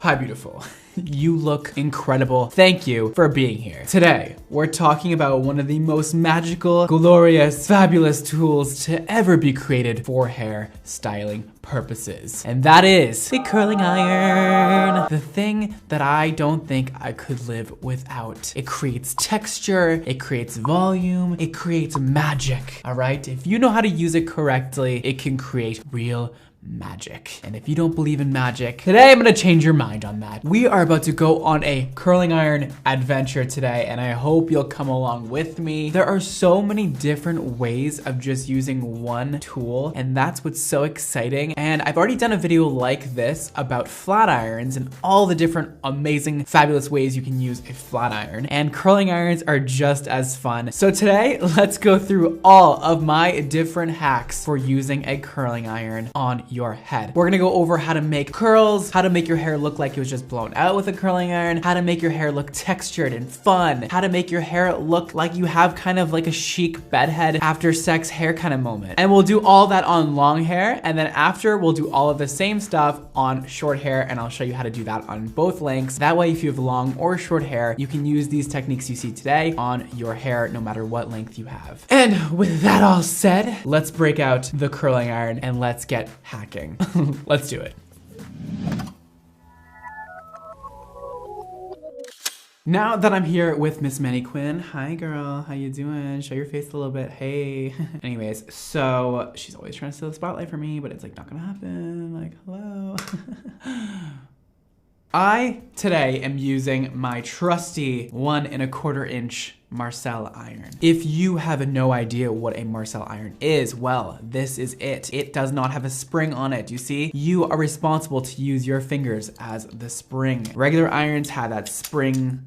Hi, beautiful. You look incredible. Thank you for being here. Today, we're talking about one of the most magical, glorious, fabulous tools to ever be created for hair styling purposes. And that is the curling iron. The thing that I don't think I could live without. It creates texture, it creates volume, it creates magic, all right? If you know how to use it correctly, it can create real magic. And if you don't believe in magic, today I'm gonna change your mind on that. We are about to go on a curling iron adventure today, and I hope you'll come along with me. There are so many different ways of just using one tool, and that's what's so exciting. And I've already done a video like this about flat irons and all the different amazing, fabulous ways you can use a flat iron. And curling irons are just as fun. So today, let's go through all of my different hacks for using a curling iron on your head. We're gonna go over how to make curls, how to make your hair look like it was just blown out with a curling iron, how to make your hair look textured and fun, how to make your hair look like you have kind of like a chic bedhead after sex hair kind of moment. And we'll do all that on long hair, and then after we'll do all of the same stuff on short hair, and I'll show you how to do that on both lengths. That way, if you have long or short hair, you can use these techniques you see today on your hair no matter what length you have. And with that all said, let's break out the curling iron and let's get hacking. Let's do it. Now that I'm here with Miss Mannequin, hi girl, how you doing? Show your face a little bit, hey. Anyways, so she's always trying to steal the spotlight from me, but it's like not gonna happen, like hello. I today am using my trusty 1 1/4 inch Marcel iron. If you have no idea what a Marcel iron is, well, this is it. It does not have a spring on it, you see? You are responsible to use your fingers as the spring. Regular irons have that spring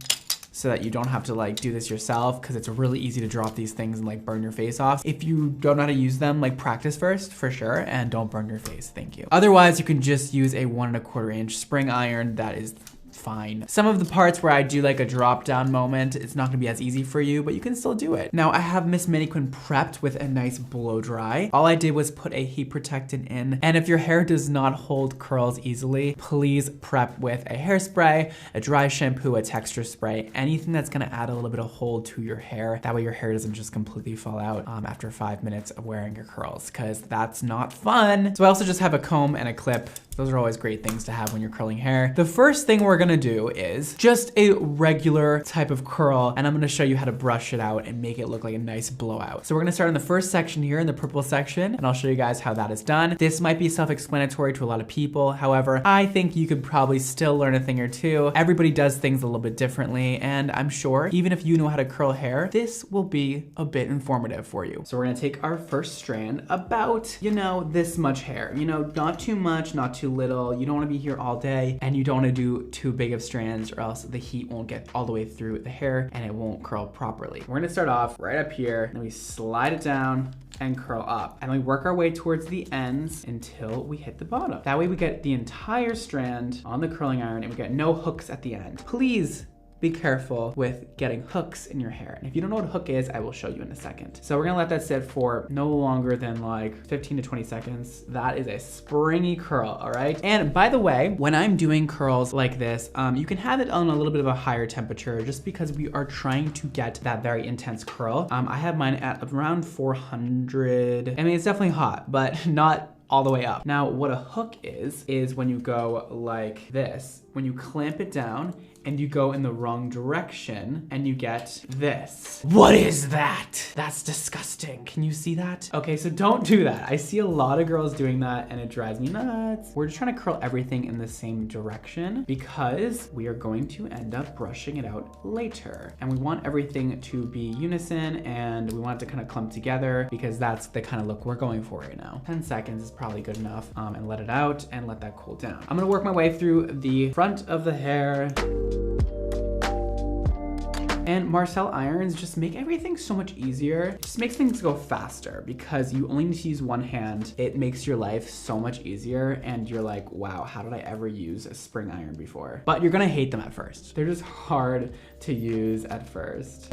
so that you don't have to like do this yourself, because it's really easy to drop these things and like burn your face off. If you don't know how to use them, like practice first for sure, and don't burn your face, thank you. Otherwise, you can just use a 1 1/4 inch spring iron that is fine. Some of the parts where I do like a drop down moment, it's not gonna be as easy for you, but you can still do it. Now I have Miss Mannequin prepped with a nice blow dry. All I did was put a heat protectant in, and if your hair does not hold curls easily, please prep with a hairspray, a dry shampoo, a texture spray, anything that's gonna add a little bit of hold to your hair. That way your hair doesn't just completely fall out after 5 minutes of wearing your curls, because that's not fun. So I also just have a comb and a clip. Those are always great things to have when you're curling hair. The first thing we're gonna do is just a regular type of curl, and I'm gonna show you how to brush it out and make it look like a nice blowout. So we're gonna start in the first section here, in the purple section, and I'll show you guys how that is done. This might be self-explanatory to a lot of people. However, I think you could probably still learn a thing or two. Everybody does things a little bit differently, and I'm sure even if you know how to curl hair, this will be a bit informative for you. So we're gonna take our first strand, about, you know, this much hair. You know, not too much, not too little. You don't wanna be here all day, and you don't wanna do too big of strands, or else the heat won't get all the way through the hair and it won't curl properly. We're gonna start off right up here, then we slide it down and curl up, and we work our way towards the ends until we hit the bottom. That way we get the entire strand on the curling iron and we get no hooks at the end. Please be careful with getting hooks in your hair. And if you don't know what a hook is, I will show you in a second. So we're gonna let that sit for no longer than like 15 to 20 seconds. That is a springy curl, all right? And by the way, when I'm doing curls like this, you can have it on a little bit of a higher temperature, just because we are trying to get that very intense curl. I have mine at around 400. I mean, it's definitely hot, but not all the way up. Now, what a hook is when you go like this, when you clamp it down and you go in the wrong direction and you get this. What is that? That's disgusting. Can you see that? Okay, so don't do that. I see a lot of girls doing that and it drives me nuts. We're just trying to curl everything in the same direction because we are going to end up brushing it out later. And we want everything to be unison, and we want it to kind of clump together, because that's the kind of look we're going for right now. 10 seconds is probably good enough, and let it out and let that cool down. I'm gonna work my way through the front of the hair. And Marcel irons just make everything so much easier. It just makes things go faster because you only need to use one hand. It makes your life so much easier, and you're like, wow, how did I ever use a spring iron before? But you're gonna hate them at first. They're just hard to use at first.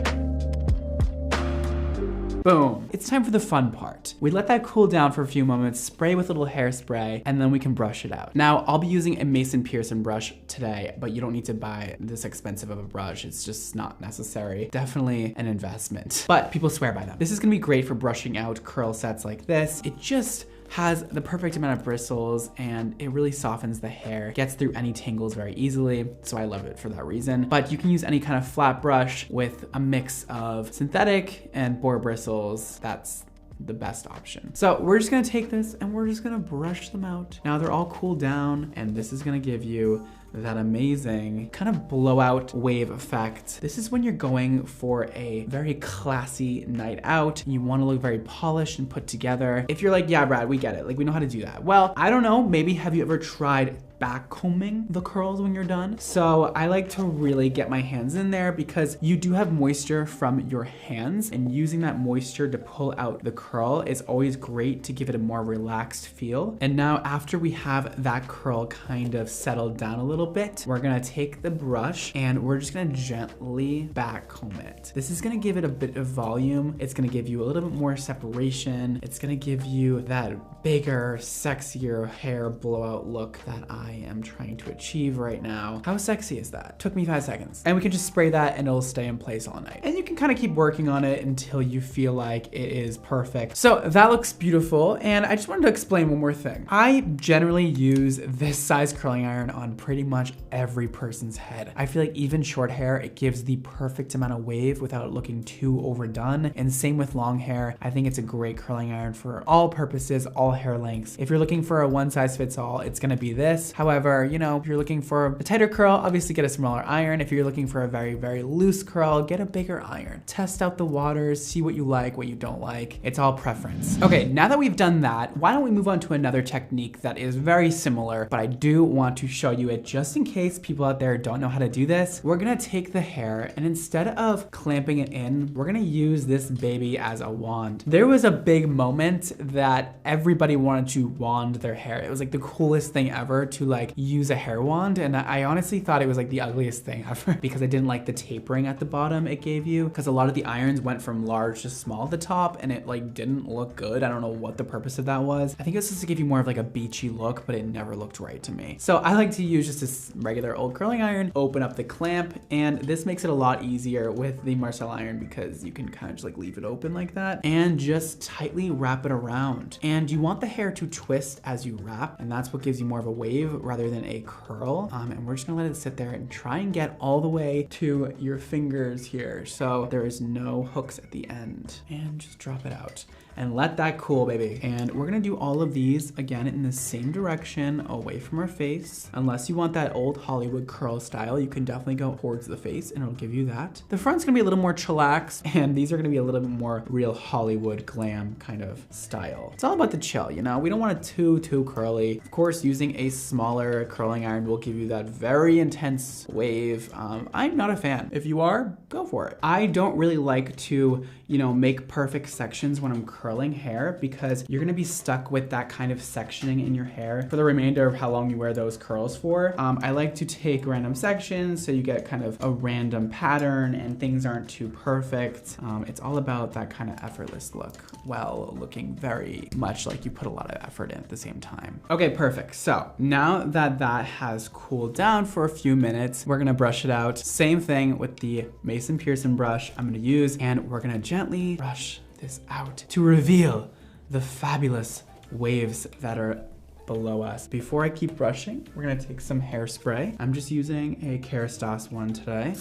Boom. It's time for the fun part. We let that cool down for a few moments, spray with a little hairspray, and then we can brush it out. Now, I'll be using a Mason Pearson brush today, but you don't need to buy this expensive of a brush. It's just not necessary. Definitely an investment, but people swear by them. This is gonna be great for brushing out curl sets like this. It just has the perfect amount of bristles and it really softens the hair, gets through any tangles very easily, so I love it for that reason. But you can use any kind of flat brush with a mix of synthetic and boar bristles. That's the best option. So we're just gonna take this and we're just gonna brush them out. Now they're all cooled down and this is gonna give you that amazing kind of blowout wave effect. This is when you're going for a very classy night out. You want to look very polished and put together. If you're like, yeah, Brad, we get it. Like, we know how to do that. Well, I don't know. Maybe have you ever tried back combing the curls when you're done? So I like to really get my hands in there because you do have moisture from your hands, and using that moisture to pull out the curl is always great to give it a more relaxed feel. And now after we have that curl kind of settled down a little bit, we're gonna take the brush and we're just gonna gently back comb it. This is gonna give it a bit of volume. It's gonna give you a little bit more separation. It's gonna give you that bigger, sexier hair blowout look that I am trying to achieve right now. How sexy is that? Took me 5 seconds. And we can just spray that and it'll stay in place all night. And you can kind of keep working on it until you feel like it is perfect. So that looks beautiful. And I just wanted to explain one more thing. I generally use this size curling iron on pretty much every person's head. I feel like even short hair, it gives the perfect amount of wave without looking too overdone. And same with long hair. I think it's a great curling iron for all purposes, all hair lengths. If you're looking for a one size fits all, it's gonna be this. However, you know, if you're looking for a tighter curl, obviously get a smaller iron. If you're looking for a very, very loose curl, get a bigger iron. Test out the waters, see what you like, what you don't like. It's all preference. Okay, now that we've done that, why don't we move on to another technique that is very similar, but I do want to show you it just in case people out there don't know how to do this. We're gonna take the hair and instead of clamping it in, we're gonna use this baby as a wand. There was a big moment that everybody wanted to wand their hair. It was like the coolest thing ever to like use a hair wand, and I honestly thought it was like the ugliest thing ever because I didn't like the tapering at the bottom it gave you, because a lot of the irons went from large to small at the top and it like didn't look good. I don't know what the purpose of that was. I think it was supposed to give you more of like a beachy look, but it never looked right to me. So I like to use just this regular old curling iron, open up the clamp, and this makes it a lot easier with the Marcel iron because you can kind of just like leave it open like that and just tightly wrap it around. And you want the hair to twist as you wrap, and that's what gives you more of a wave rather than a curl. And we're just gonna let it sit there and try and get all the way to your fingers here, so there is no hooks at the end. And just drop it out and let that cool, baby. And we're gonna do all of these again in the same direction, away from our face. Unless you want that old Hollywood curl style, you can definitely go towards the face and it'll give you that. The front's gonna be a little more chillax, and these are gonna be a little bit more real Hollywood glam kind of style. It's all about the chill, you know? We don't want it too curly. Of course, using a smaller curling iron will give you that very intense wave. I'm not a fan. If you are, go for it. I don't really like to, you know, make perfect sections when I'm curling hair because you're gonna be stuck with that kind of sectioning in your hair for the remainder of how long you wear those curls for. I like to take random sections so you get kind of a random pattern and things aren't too perfect. It's all about that kind of effortless look while looking very much like you put a lot of effort in at the same time. Okay, perfect. So now that that has cooled down for a few minutes, we're gonna brush it out. Same thing with the Mason Pearson brush I'm gonna use, and we're gonna gently brush this out to reveal the fabulous waves that are below us. Before I keep brushing, we're gonna take some hairspray. I'm just using a Kerastase one today,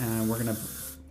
and we're gonna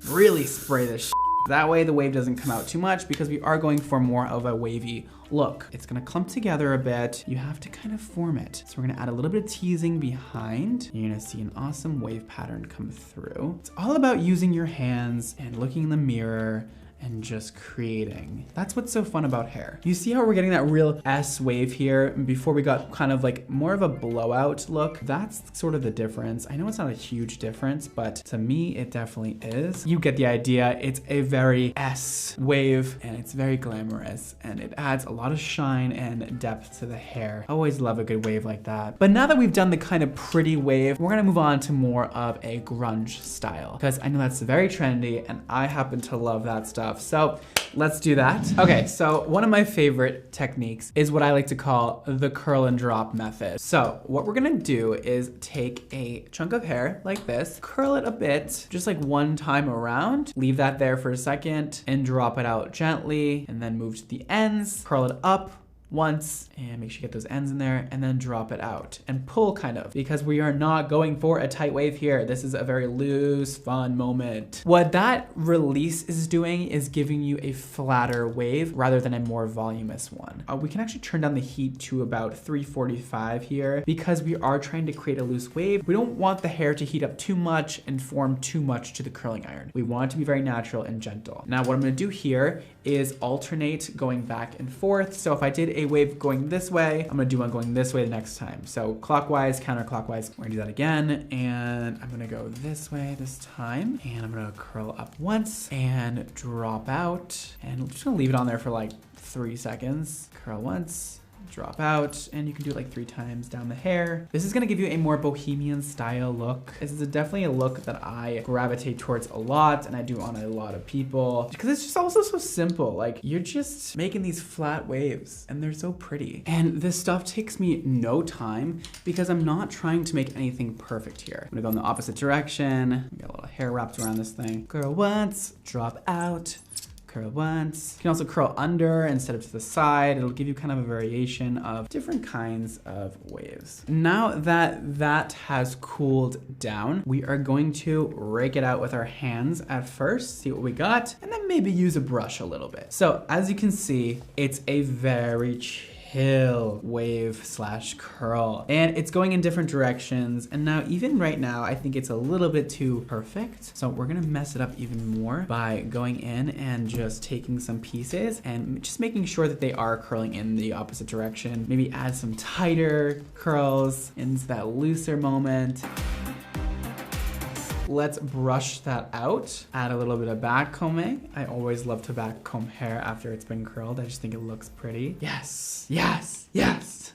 really spray this That way the wave doesn't come out too much because we are going for more of a wavy look. It's gonna clump together a bit. You have to kind of form it. So we're gonna add a little bit of teasing behind. You're gonna see an awesome wave pattern come through. It's all about using your hands and looking in the mirror and just creating. That's what's so fun about hair. You see how we're getting that real S wave here before we got kind of like more of a blowout look? That's sort of the difference. I know it's not a huge difference, but to me, it definitely is. You get the idea. It's a very S wave and it's very glamorous and it adds a lot of shine and depth to the hair. I always love a good wave like that. But now that we've done the kind of pretty wave, we're gonna move on to more of a grunge style because I know that's very trendy and I happen to love that stuff. stuff. So let's do that. Okay, so one of my favorite techniques is what I like to call the curl and drop method. So what we're gonna do is take a chunk of hair like this, curl it a bit, just like one time around, leave that there for a second, and drop it out gently, and then move to the ends, curl it up once, and make sure you get those ends in there, and then drop it out and pull kind of, because we are not going for a tight wave here. This is a very loose, fun moment. What that release is doing is giving you a flatter wave rather than a more voluminous one. We can actually turn down the heat to about 345 here because we are trying to create a loose wave. We don't want the hair to heat up too much and form too much to the curling iron. We want it to be very natural and gentle. Now what I'm gonna do here is alternate going back and forth. So if I did a wave going this way, I'm gonna do one going this way the next time. So clockwise, counterclockwise, we're gonna do that again. And I'm gonna go this way this time. And I'm gonna curl up once and drop out. And I'm just gonna leave it on there for like 3 seconds. Curl once, drop out, and you can do it like 3 times down the hair. This is gonna give you a more bohemian style look. This is definitely a look that I gravitate towards a lot, and I do on a lot of people because it's just also so simple. Like, you're just making these flat waves and they're so pretty. And this stuff takes me no time because I'm not trying to make anything perfect here. I'm gonna go in the opposite direction, get a little hair wrapped around this thing. Curl once, drop out, curl once. You can also curl under instead of to the side. It'll give you kind of a variation of different kinds of waves. Now that that has cooled down, we are going to rake it out with our hands at first, see what we got, and then maybe use a brush a little bit. So as you can see, it's a very chill wave slash curl, and it's going in different directions. And now, even right now, I think it's a little bit too perfect. So we're gonna mess it up even more by going in and just taking some pieces and just making sure that they are curling in the opposite direction. Maybe add some tighter curls into that looser moment. Let's brush that out. Add a little bit of back combing. I always love to back comb hair after it's been curled. I just think it looks pretty. Yes, yes, yes.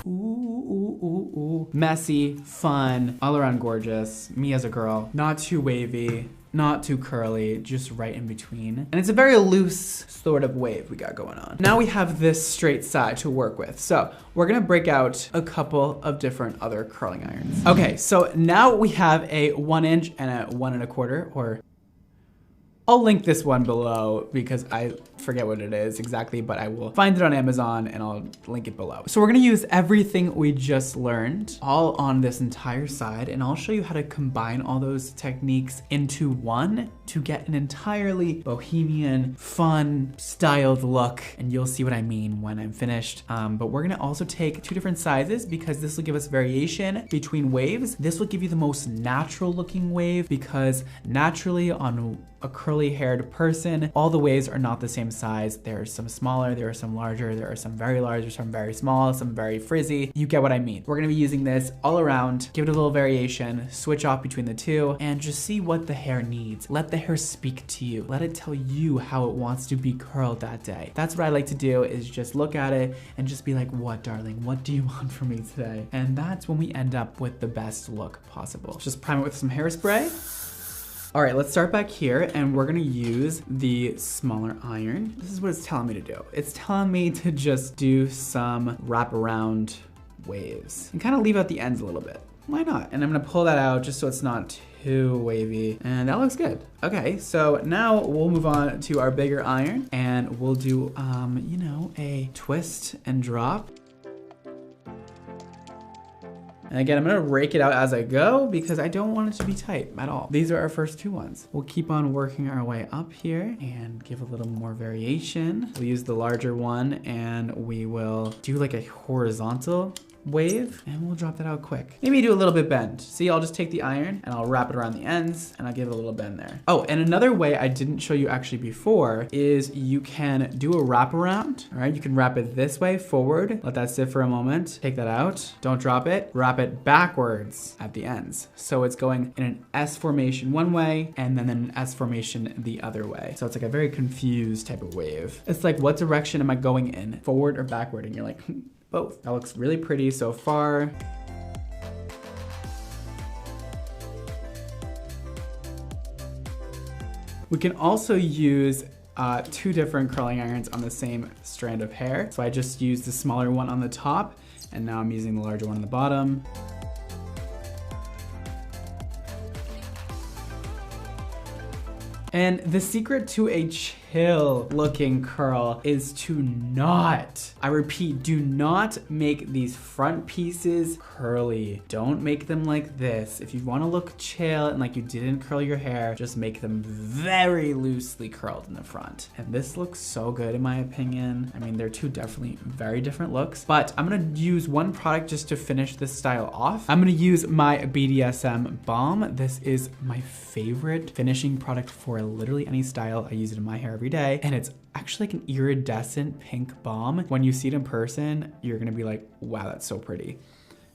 Ooh, ooh, ooh, ooh. Messy, fun, all around gorgeous. Me as a girl. Not too wavy, not too curly, just right in between. And it's a very loose sort of wave we got going on. Now we have this straight side to work with. So we're gonna break out a couple of different other curling irons. Okay, so now we have a 1 inch and a 1 1/4, or I'll link this one below because I forget what it is exactly, but I will find it on Amazon and I'll link it below. So we're gonna use everything we just learned all on this entire side, and I'll show you how to combine all those techniques into one to get an entirely bohemian, fun, styled look, and you'll see what I mean when I'm finished. But we're gonna also take 2 different sizes because this will give us variation between waves. This will give you the most natural looking wave because naturally on a curly haired person, all the waves are not the same size. There are some smaller, there are some larger, there are some very large, there's some very small, some very frizzy. You get what I mean. We're gonna be using this all around, give it a little variation, switch off between the two, and just see what the hair needs. Let the hair speak to you. Let it tell you how it wants to be curled that day. That's what I like to do, is just look at it and just be like, what, darling, what do you want from me today? And that's when we end up with the best look possible. Just prime it with some hairspray. All right, let's start back here, and we're gonna use the smaller iron. This is what it's telling me to do. It's telling me to just do some wraparound waves and kind of leave out the ends a little bit. Why not? And I'm gonna pull that out just so it's not too wavy, and that looks good. Okay, so now we'll move on to our bigger iron, and we'll do, you know, a twist and drop. And again, I'm gonna rake it out as I go because I don't want it to be tight at all. These are our first 2 ones. We'll keep on working our way up here and give a little more variation. We'll use the larger one and we will do like a horizontal wave, and we'll drop that out quick. Maybe do a little bit bend. See, I'll just take the iron and I'll wrap it around the ends and I'll give it a little bend there. Oh, and another way I didn't show you actually before is you can do a wraparound. All right, you can wrap it this way forward, let that sit for a moment, take that out, don't drop it, wrap it backwards at the ends. So it's going in an S formation one way and then an S formation the other way. So it's like a very confused type of wave. It's like, what direction am I going in? Forward or backward? And you're like, both. That looks really pretty so far. We can also use 2 different curling irons on the same strand of hair. So I just used the smaller one on the top, and now I'm using the larger one on the bottom. And the secret to a chill looking curl is to not, I repeat, do not make these front pieces curly. Don't make them like this. If you want to look chill and like you didn't curl your hair, just make them very loosely curled in the front. And this looks so good in my opinion. I mean, they're 2 definitely very different looks, but I'm gonna use one product just to finish this style off. I'm gonna use my BDSM balm. This is my favorite finishing product for literally any style. I use it in my hair every day, and it's actually like an iridescent pink balm. When you see it in person, you're gonna be like, wow, that's so pretty.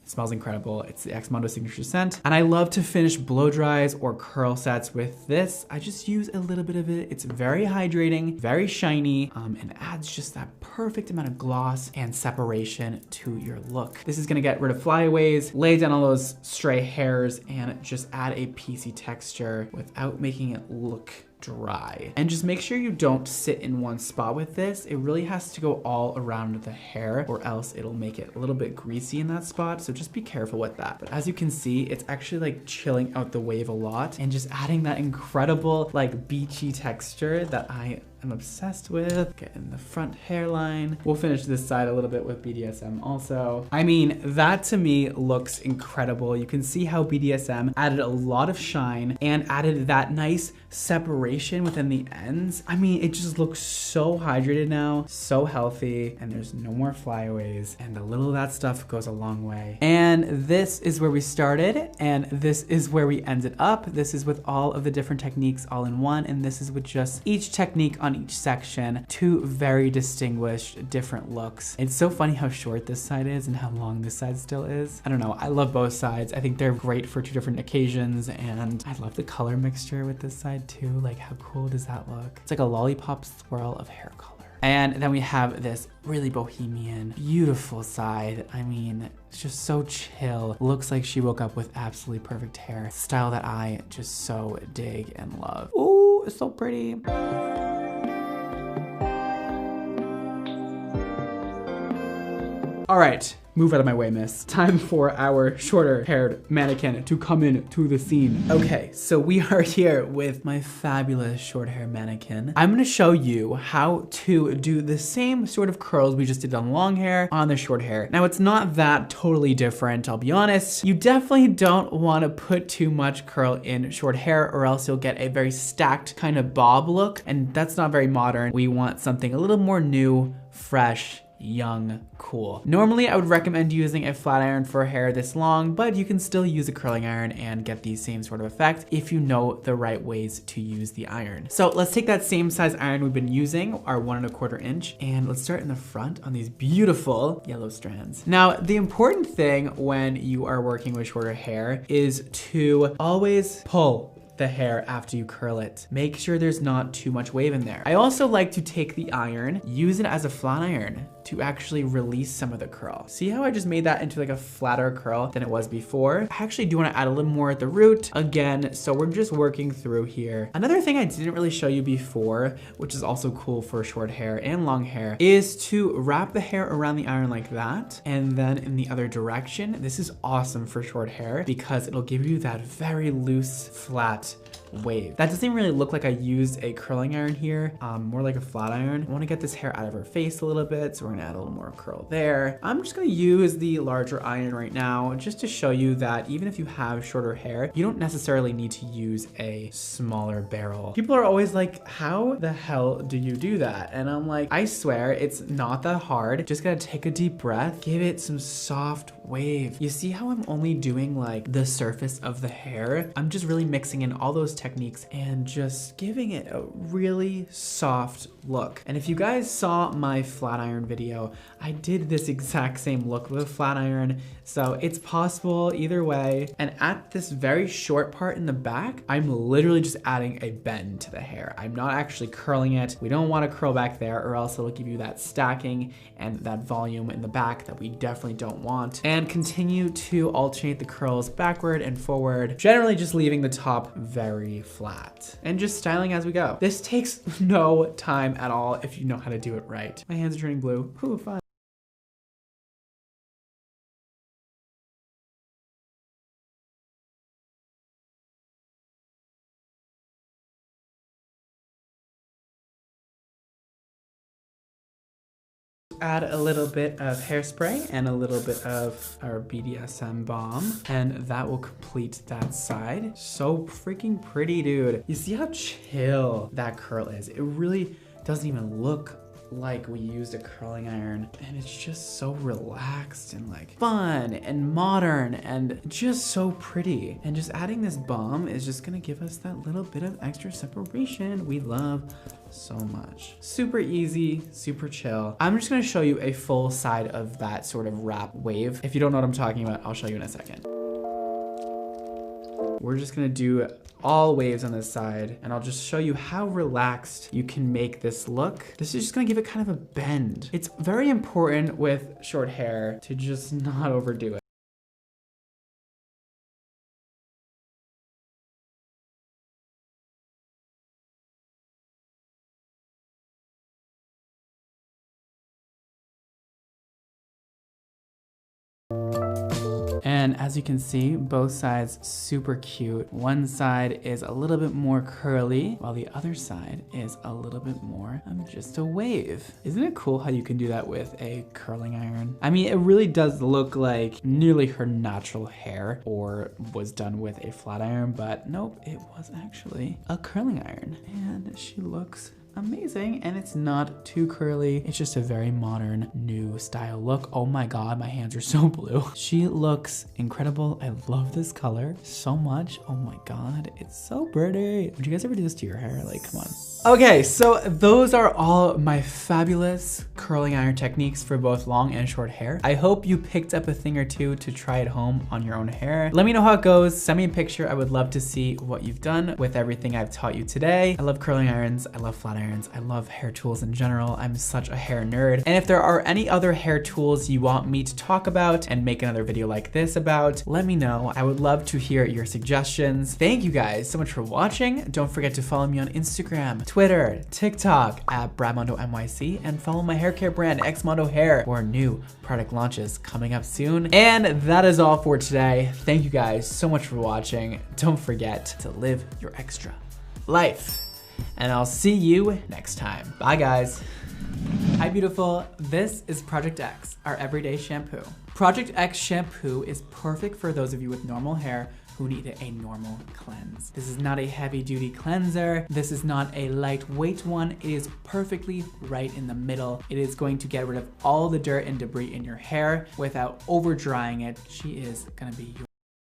It smells incredible. It's the Xmondo signature scent. And I love to finish blow dries or curl sets with this. I just use a little bit of it. It's very hydrating, very shiny, and adds just that perfect amount of gloss and separation to your look. This is gonna get rid of flyaways, lay down all those stray hairs, and just add a piecey texture without making it look dry. And just make sure you don't sit in one spot with this. It really has to go all around the hair, or else it'll make it a little bit greasy in that spot. So just be careful with that. But as you can see, it's actually like chilling out the wave a lot and just adding that incredible like beachy texture that I am obsessed with. Get in the front hairline. We'll finish this side a little bit with BDSM also. I mean, that to me looks incredible. You can see how BDSM added a lot of shine and added that nice separation within the ends. I mean, it just looks so hydrated now, so healthy, and there's no more flyaways, and a little of that stuff goes a long way. And this is where we started, and this is where we ended up. This is with all of the different techniques all in one, and this is with just each technique on each section, 2 very distinguished different looks. It's so funny how short this side is and how long this side still is. I don't know, I love both sides. I think they're great for 2 different occasions, and I love the color mixture with this side too. Like, how cool does that look? It's like a lollipop swirl of hair color. And then we have this really bohemian, beautiful side. I mean, it's just so chill. Looks like she woke up with absolutely perfect hair. Style that I just so dig and love. Ooh, it's so pretty. All right, move out of my way, miss. Time for our shorter haired mannequin to come in to the scene. Okay, so we are here with my fabulous short hair mannequin. I'm gonna show you how to do the same sort of curls we just did on long hair on the short hair. Now, it's not that totally different, I'll be honest. You definitely don't wanna put too much curl in short hair, or else you'll get a very stacked kind of bob look, and that's not very modern. We want something a little more new, fresh, young, cool. Normally, I would recommend using a flat iron for hair this long, but you can still use a curling iron and get the same sort of effect if you know the right ways to use the iron. So let's take that same size iron we've been using, our 1 1/4 inch, and let's start in the front on these beautiful yellow strands. Now, the important thing when you are working with shorter hair is to always pull the hair after you curl it. Make sure there's not too much wave in there. I also like to take the iron, use it as a flat iron to actually release some of the curl. See how I just made that into like a flatter curl than it was before? I actually do want to add a little more at the root again, so we're just working through here. Another thing I didn't really show you before, which is also cool for short hair and long hair, is to wrap the hair around the iron like that, and then in the other direction. This is awesome for short hair because it'll give you that very loose, flat wave. That doesn't really look like I used a curling iron here, more like a flat iron. I want to get this hair out of her face a little bit, so we're gonna add a little more curl there. I'm just gonna use the larger iron right now just to show you that even if you have shorter hair, you don't necessarily need to use a smaller barrel. People are always like, how the hell do you do that? And I'm like, I swear it's not that hard. Just gotta take a deep breath, give it some soft wave. You see how I'm only doing like the surface of the hair? I'm just really mixing in all those techniques and just giving it a really soft look. And if you guys saw my flat iron video video, I did this exact same look with a flat iron. So it's possible either way. And at this very short part in the back, I'm literally just adding a bend to the hair. I'm not actually curling it. We don't want to curl back there or else it'll give you that stacking and that volume in the back that we definitely don't want. And continue to alternate the curls backward and forward, generally just leaving the top very flat and just styling as we go. This takes no time at all if you know how to do it right. My hands are turning blue. Ooh, fun. Add a little bit of hairspray and a little bit of our BDSM balm, and that will complete that side. So freaking pretty, dude. You see how chill that curl is? It really doesn't even look like we used a curling iron, and it's just so relaxed and like fun and modern and just so pretty. And just adding this balm is just gonna give us that little bit of extra separation we love so much. Super easy, super chill. I'm just gonna show you a full side of that sort of wrap wave. If you don't know what I'm talking about, I'll show you in a second. We're just gonna do all waves on this side, and I'll just show you how relaxed you can make this look. This is just gonna give it kind of a bend. It's very important with short hair to just not overdo it. And as you can see, both sides super cute. One side is a little bit more curly, while the other side is a little bit more just a wave. Isn't it cool how you can do that with a curling iron? I mean, it really does look like nearly her natural hair or was done with a flat iron, but nope, it was actually a curling iron. And she looks amazing, and it's not too curly. It's just a very modern new style look. Oh my god, my hands are so blue. She looks incredible. I love this color so much. Oh my god, it's so pretty. Would you guys ever do this to your hair? Like, come on. Okay, so those are all my fabulous curling iron techniques for both long and short hair. I hope you picked up a thing or two to try at home on your own hair. Let me know how it goes. Send me a picture. I would love to see what you've done with everything I've taught you today. I love curling irons. I love flat irons. I love hair tools in general. I'm such a hair nerd. And if there are any other hair tools you want me to talk about and make another video like this about, let me know. I would love to hear your suggestions. Thank you guys so much for watching. Don't forget to follow me on Instagram, Twitter, TikTok at BradmondoNYC, and follow my hair care brand Xmondo Hair for new product launches coming up soon. And that is all for today. Thank you guys so much for watching. Don't forget to live your extra life. And I'll see you next time. Bye guys. Hi beautiful, this is Project X, our everyday shampoo. Project X shampoo is perfect for those of you with normal hair who need a normal cleanse. This is not a heavy duty cleanser. This is not a lightweight one. It is perfectly right in the middle. It is going to get rid of all the dirt and debris in your hair without over drying it. She is gonna be your